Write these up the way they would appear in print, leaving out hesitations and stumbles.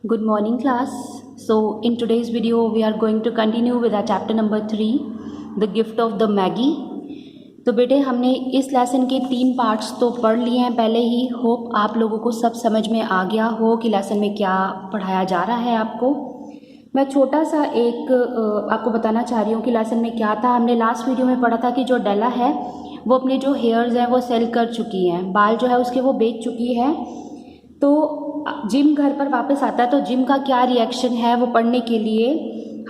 Good morning class. So in today's video we are going to continue with our chapter number 3, The Gift of the Maggie. तो बेटे हमने इस lesson के 3 parts तो पढ़ लिए हैं पहले ही। होप आप लोगों को सब समझ में आ गया हो कि लेसन में क्या पढ़ाया जा रहा है आपको। मैं छोटा सा एक आपको बताना चाह रही हूँ कि लेसन में क्या था। हमने लास्ट वीडियो में पढ़ा था कि जो डेला है वो अपने जो हेयर्स हैं वो सेल कर चुकी हैं, बाल जो है उसके वो बेच चुकी है। तो जिम घर पर वापस आता है तो जिम का क्या रिएक्शन है वो पढ़ने के लिए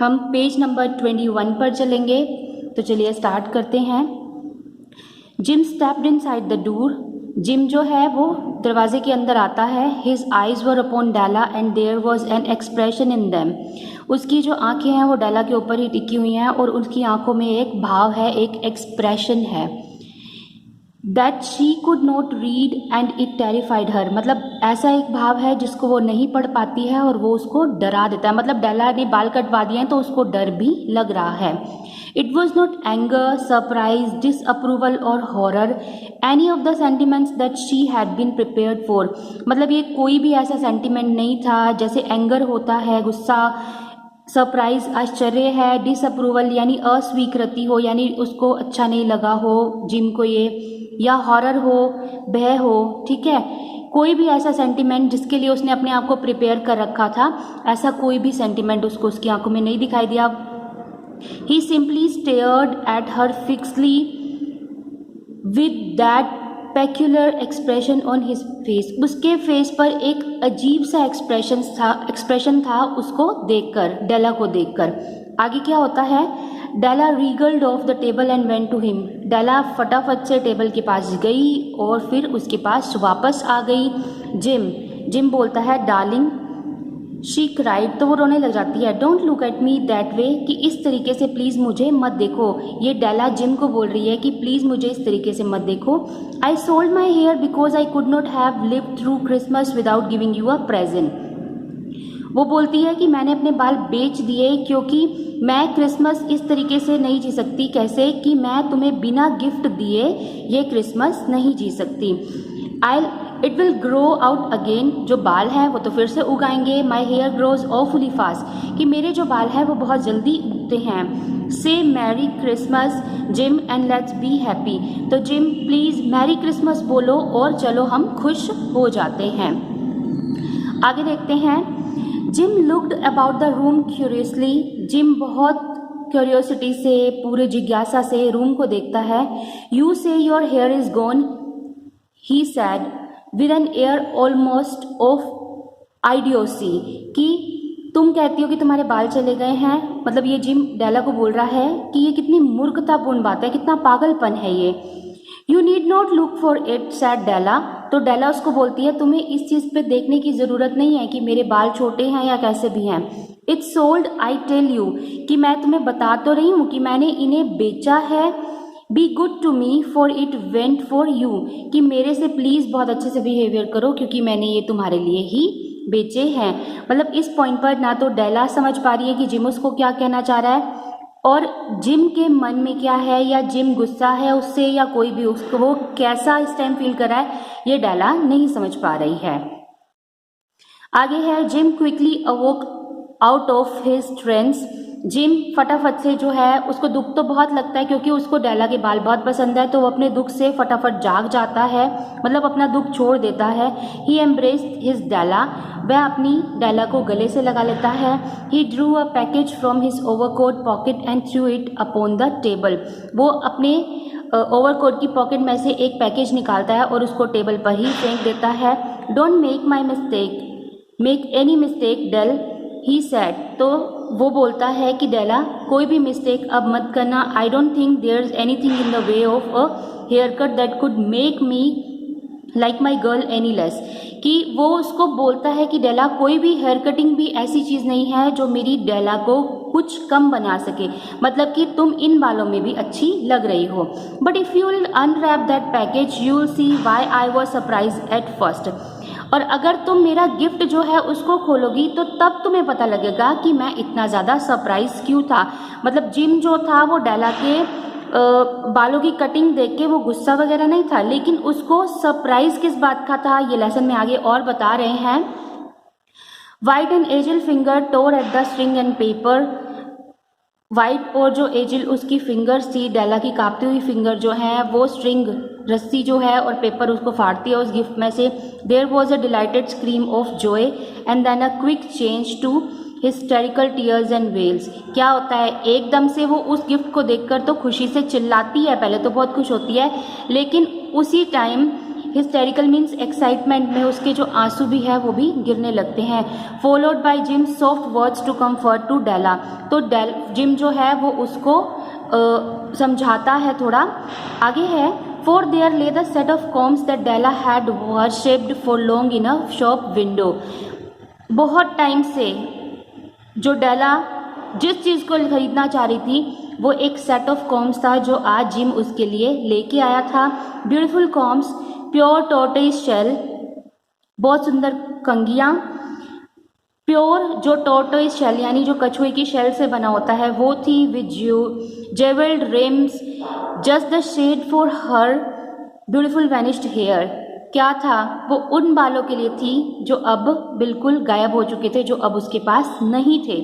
हम पेज नंबर 21 पर चलेंगे। तो चलिए स्टार्ट करते हैं। Jim stepped inside the door. Jim जो है वो दरवाजे के अंदर आता है। His eyes were upon Della and there was an expression in them. उसकी जो आंखें हैं वो डेला के ऊपर ही टिकी हुई हैं और उसकी आंखों में एक भाव है, एक एक्सप्रेशन है। That she could not read and it terrified her. मतलब ऐसा एक भाव है जिसको वो नहीं पढ़ पाती है और वो उसको डरा देता है। मतलब डेला ने बाल कटवा दिए हैं तो उसको डर भी लग रहा है। It was not anger, surprise, disapproval और horror, any of the sentiments that she had been prepared for. मतलब ये कोई भी ऐसा सेंटिमेंट नहीं था जैसे एंगर होता है, गुस्सा, सरप्राइज आश्चर्य है, डिसअप्रूवल यानी अस्वीकृति हो यानी उसको अच्छा नहीं लगा हो जिम को ये, या हॉरर हो, भय हो। ठीक है, कोई भी ऐसा सेंटिमेंट जिसके लिए उसने अपने आप को प्रिपेयर कर रखा था, ऐसा कोई भी सेंटिमेंट उसको उसकी आंखों में नहीं दिखाई दिया। He simply stared at her fixedly with that peculiar expression on his face. उसके फेस पर एक अजीब सा एक्सप्रेशन था उसको देखकर, डेला को देखकर। आगे क्या होता है? Della wriggled off the table and went to him. Della फटाफट से टेबल के पास गई और फिर उसके पास वापस आ गई। जिम बोलता है डार्लिंग। शी क्राइड, तो वो रोने लग जाती है। Don't look at me that way, कि इस तरीके से प्लीज़ मुझे मत देखो। ये डेला जिम को बोल रही है कि प्लीज़ मुझे इस तरीके से मत देखो। I sold my hair because I could not have lived through Christmas without giving you a present. वो बोलती है कि मैंने अपने बाल बेच दिए क्योंकि मैं क्रिसमस इस तरीके से नहीं जी सकती। कैसे? कि मैं तुम्हें बिना गिफ्ट दिए ये क्रिसमस नहीं जी सकती। It will grow out again. जो बाल हैं वो तो फिर से उगाएंगे। My hair grows awfully fast, कि मेरे जो बाल हैं वो बहुत जल्दी उगते हैं। से merry Christmas gym and let's be happy. तो जिम प्लीज़ मैरी क्रिसमस बोलो और चलो हम खुश हो जाते हैं। आगे देखते हैं। Gym looked about the room curiously. Gym बहुत क्यूरियोसिटी से, पूरे जिज्ञासा से रूम को देखता है। You say your hair is gone, he said with an air almost of idiocy, कि तुम कहती हो कि तुम्हारे बाल चले गए हैं। मतलब ये जिम डेला को बोल रहा है कि ये कितनी मूर्खतापूर्ण बात है, कितना पागलपन है ये। You need not look for it said Della. तो डेला उसको बोलती है तुम्हें इस चीज़ पे देखने की ज़रूरत नहीं है कि मेरे बाल छोटे हैं या कैसे भी हैं। It's sold I tell you, कि मैं तुम्हें बता तो रही हूँ कि मैंने इन्हें बेचा है। Be good to me for it went for you, कि मेरे से प्लीज़ बहुत अच्छे से बिहेवियर करो क्योंकि मैंने ये तुम्हारे लिए ही बेचे हैं। मतलब इस पॉइंट पर ना तो डेला समझ पा रही है कि जिम उसको क्या कहना चाह रहा है और जिम के मन में क्या है, या जिम गुस्सा है उससे या कोई भी उसको वो कैसा इस टाइम फील कर रहा है, ये डेला नहीं समझ पा रही है। आगे है gym quickly अवोक out of his trends. Gym फटाफट से जो है उसको दुख तो बहुत लगता है क्योंकि उसको डेला के बाल बहुत पसंद है, तो वो अपने दुख से फटाफट जाग जाता है, मतलब अपना दुख छोड़ देता है। ही एम्ब्रेस्ड हिज डेला, वह अपनी डेला को गले से लगा लेता है। He drew a package from his overcoat pocket and threw it upon the table. वो अपने ओवरकोट की पॉकेट में से एक पैकेज निकालता है और उसको टेबल पर ही फेंक देता है। Don't make any mistake Dell, he said. तो वो बोलता है कि डेला कोई भी मिस्टेक अब मत करना। I don't think there is anything in the way of a hair cut that could make me like my girl any less, कि वो उसको बोलता है कि डेला कोई भी हेयर कटिंग भी ऐसी चीज़ नहीं है जो मेरी डेला को कुछ कम बना सके। मतलब कि तुम इन बालों में भी अच्छी लग रही हो। But if you will unwrap that package you will see why I was surprise at first. और अगर तुम मेरा गिफ्ट जो है उसको खोलोगी तो तब तुम्हें पता लगेगा कि मैं इतना ज़्यादा सरप्राइज क्यों था। मतलब जिम जो था वो डेला के बालों की कटिंग देख के वो गुस्सा वगैरह नहीं था, लेकिन उसको सरप्राइज किस बात का था ये लेसन में आगे और बता रहे हैं। White and agile finger tore at the string and paper. White और जो एजिल उसकी फिंगर्स थी, डेला की कांपती हुई फिंगर जो है वो स्ट्रिंग रस्सी जो है और पेपर उसको फाड़ती है उस गिफ्ट में से। There was a delighted scream of joy and then a quick change to hysterical tears and wails. क्या होता है, एकदम से वो उस गिफ्ट को देखकर तो खुशी से चिल्लाती है, पहले तो बहुत खुश होती है, लेकिन उसी टाइम हिस्टेरिकल मीन्स एक्साइटमेंट में उसके जो आंसू भी है वो भी गिरने लगते हैं। Followed by Jim soft words to comfort to Della. तो जिम जो है वो उसको समझाता है थोड़ा। आगे है, for there lay the set of combs that Della had worshipped for long in a shop window. बहुत टाइम से जो डेला जिस चीज़ को खरीदना चाह रही थी वो एक सेट ऑफ कॉम्स था जो आज जिम उसके लिए लेके आया था। Beautiful combs, pure tortoise shell, बहुत सुंदर कंघियाँ। प्योर जो टॉर्टोइस शेल यानी जो कछुए की शेल से बना होता है वो थी। With jewelled rims just the shade for her beautiful vanished hair. क्या था, वो उन बालों के लिए थी जो अब बिल्कुल गायब हो चुके थे, जो अब उसके पास नहीं थे।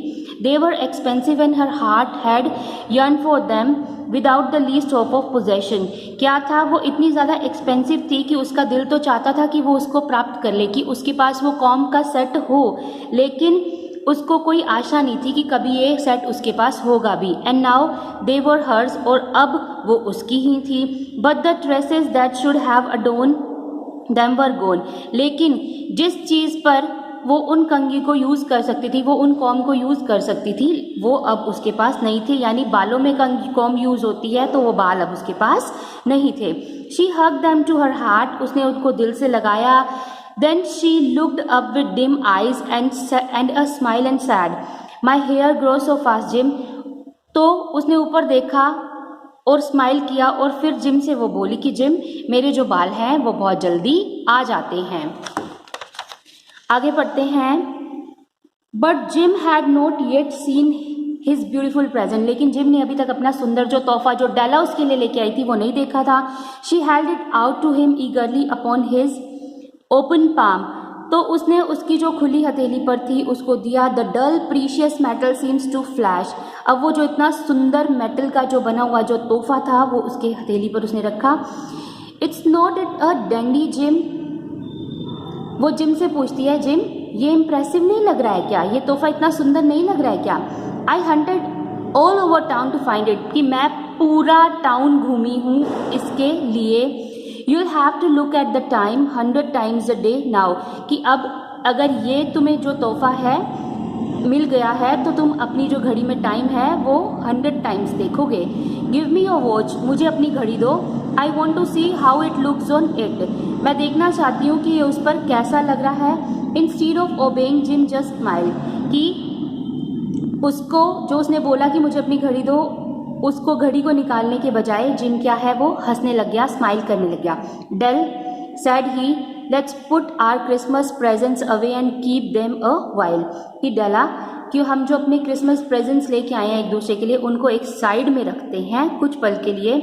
They were expensive and her heart had yearned for them without the least hope of possession. क्या था, वो इतनी ज़्यादा एक्सपेंसिव थी कि उसका दिल तो चाहता था कि वो उसको प्राप्त कर ले, कि उसके पास वो कॉम का सेट हो, लेकिन उसको कोई आशा नहीं थी कि कभी ये सेट उसके पास होगा भी। And now they were hers, और अब वो उसकी ही थी। But the tresses that should have adorned them were gone. लेकिन जिस चीज़ पर वो उन कंघी को यूज़ कर सकती थी, वो उन कॉम को यूज़ कर सकती थी, वो अब उसके पास नहीं थे। यानी बालों में कॉम यूज़ होती है तो वो बाल अब उसके पास नहीं थे। She hug them to her heart, उसने उनको दिल से लगाया। Then she looked up with dim eyes and a smile and said, my hair grow so fast Jim. तो उसने ऊपर देखा और स्माइल किया और फिर जिम से वो बोली कि जिम, मेरे जो बाल हैं वो बहुत जल्दी आ जाते हैं। आगे पढ़ते हैं। But gym had not yet seen his beautiful present. लेकिन जिम ने अभी तक अपना सुंदर जो तोहफा जो डेला उसके लिए लेके आई थी वो नहीं देखा था। She held it out to him eagerly upon his open palm. तो उसने उसकी जो खुली हथेली पर थी उसको दिया। The dull precious metal seems to flash. अब वो जो इतना सुंदर मेटल का जो बना हुआ जो तोहफा था वो उसके हथेली पर उसने रखा। It's not it a dandy gym. वो जिम से पूछती है, जिम ये इम्प्रेसिव नहीं लग रहा है क्या, ये तोहफा इतना सुंदर नहीं लग रहा है क्या। I hunted all over town to find it, कि मैं पूरा टाउन घूमी हूँ इसके लिए। You will have to look at the time 100 times a day now, कि अब अगर ये तुम्हें जो तोहफा है मिल गया है तो तुम अपनी जो घड़ी में टाइम है वो 100 times देखोगे। गिव मी योर वॉच, मुझे अपनी घड़ी दो। I want to see how it looks on it, मैं देखना चाहती हूँ कि ये उस पर कैसा लग रहा है। Instead of obeying gym just smile, कि उसको जो उसने बोला कि मुझे अपनी घड़ी दो, उसको घड़ी को निकालने के बजाय जिम क्या है वो हंसने लग गया, स्माइल करने लग गया। Dell said he, let's put our Christmas presents away and keep them a while. कि डेला, कि हम जो अपने क्रिसमस प्रेजेंट्स लेके आए हैं एक दूसरे के लिए उनको एक साइड में रखते हैं कुछ पल के लिए।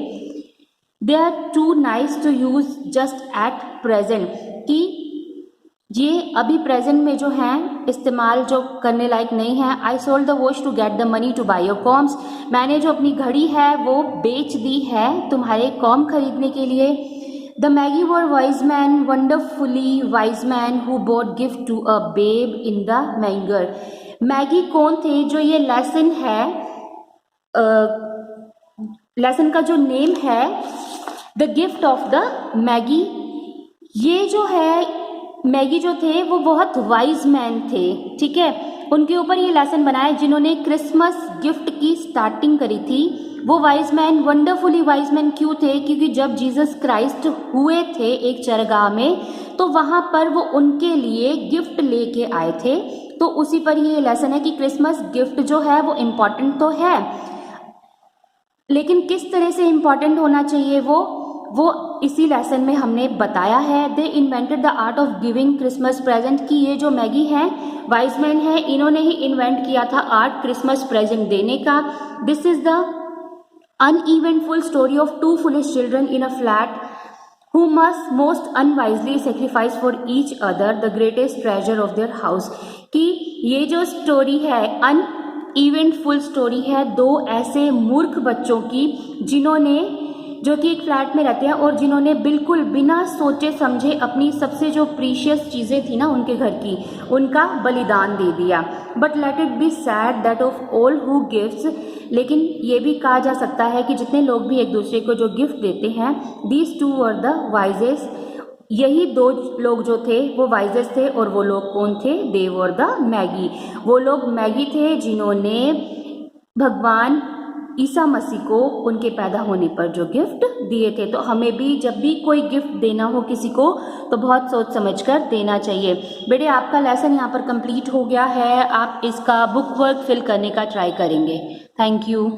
They are too nice to use just at present, कि ये अभी प्रेजेंट में जो हैं इस्तेमाल जो करने लायक नहीं है। I sold the watch to get the money to buy your combs, मैंने जो अपनी घड़ी है वो बेच दी है तुम्हारे कॉम खरीदने के लिए। The magi were wise men, wonderfully wise men who brought gift to a babe in the manger. Magi कौन थे, जो ये लेसन है, लेसन का जो नेम है the gift of the Maggi. ये जो है मैगी जो थे वो बहुत वाइज मैन थे, ठीक है, उनके ऊपर ये लेसन बनाया जिन्होंने क्रिसमस गिफ्ट की स्टार्टिंग करी थी। वो wise men, wonderfully wise man क्यों थे, क्योंकि जब जीसस क्राइस्ट हुए थे एक चरगाह में तो वहाँ पर वो उनके लिए गिफ्ट लेके आए थे। तो उसी पर ये लेसन है कि क्रिसमस गिफ्ट जो है वो इम्पॉर्टेंट तो है, लेकिन किस तरह से इम्पॉर्टेंट होना चाहिए वो इसी लेसन में हमने बताया है। They invented the art of giving Christmas present, की ये जो मैगी है वाइज मैन है, इन्होंने ही इन्वेंट किया था आर्ट क्रिसमस प्रेजेंट देने का। This is the uneventful story of two foolish children in a flat who must most unwisely sacrifice for each other the greatest treasure of their house। कि ये जो story है uneventful story है दो ऐसे मूर्ख बच्चों की जिन्होंने जो कि एक फ्लैट में रहते हैं और जिन्होंने बिल्कुल बिना सोचे समझे अपनी सबसे जो प्रीशियस चीज़ें थी ना उनके घर की उनका बलिदान दे दिया। But let it be sad that of all who gifts, लेकिन ये भी कहा जा सकता है कि जितने लोग भी एक दूसरे को जो गिफ्ट देते हैं, these two were the wisest, यही दो लोग जो थे वो वाइजेस्ट थे। और वो लोग कौन थे? दे वर द मैगी, वो लोग मैगी थे जिन्होंने भगवान ईसा मसीह को उनके पैदा होने पर जो गिफ्ट दिए थे। तो हमें भी जब भी कोई गिफ्ट देना हो किसी को तो बहुत सोच समझ कर देना चाहिए। बेटे आपका लेसन यहाँ पर कंप्लीट हो गया है, आप इसका बुक वर्क फिल करने का ट्राई करेंगे। Thank you.